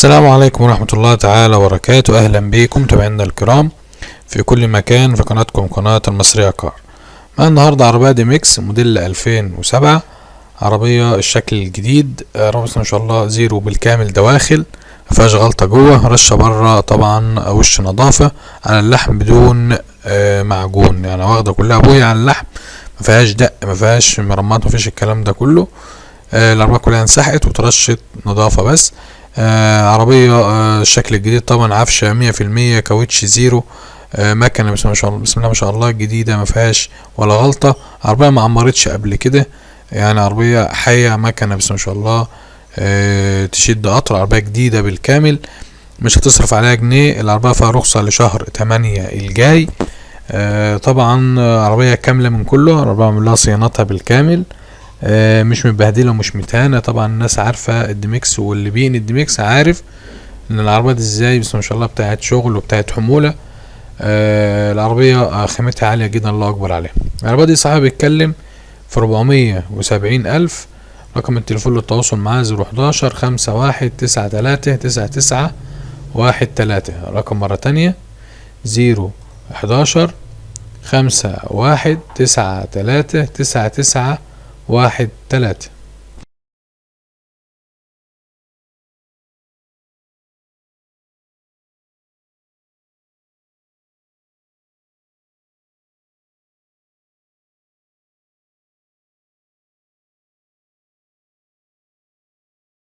السلام عليكم ورحمة الله تعالى وبركاته. أهلا بكم متابعينا الكرام في كل مكان في قناتكم قناة المصرية كار. معنا النهاردة عربية دي ميكس موديل 2007، عربية الشكل الجديد، عربية ما شاء الله زيرو بالكامل دواخل، مفيهاش غلطة جوه، رشة بره طبعا وش نظافة على اللحم بدون معجون، يعني واخدة كلها بوية على اللحم، مفيهاش دق مفيهاش مرمات مفيش الكلام ده كله. العربية كلها انسحقت وترشت نظافة بس. عربية الشكل الجديد طبعا، عفشة 100%، كاوتش زيرو، مكنة بسم الله ما شاء الله جديدة مفيهاش ولا غلطة. عربية ما عمرتش قبل كده، يعني عربية حية، مكنة بسم الله ما شاء الله تشد قطر. عربية جديدة بالكامل، مش هتصرف عليها جنيه. العربية فيها رخصة لشهر 8 الجاي. طبعا عربية كاملة من كله، عربية عامل لها صيانتها بالكامل، مش متبهدله ومش متهانه. طبعا الناس عارفه الديميكس، واللي بين الديميكس عارف ان العربيه دي ازاي بس ما شاء الله بتاعت شغل وبتاعت حموله. العربيه خامتها عاليه جدا، الله اكبر عليها. العربيه دي صاحبها بيتكلم في 470,000. رقم التليفون للتواصل معاه 011-53-93-9913. رقم مره تانية 011-51-93-9913.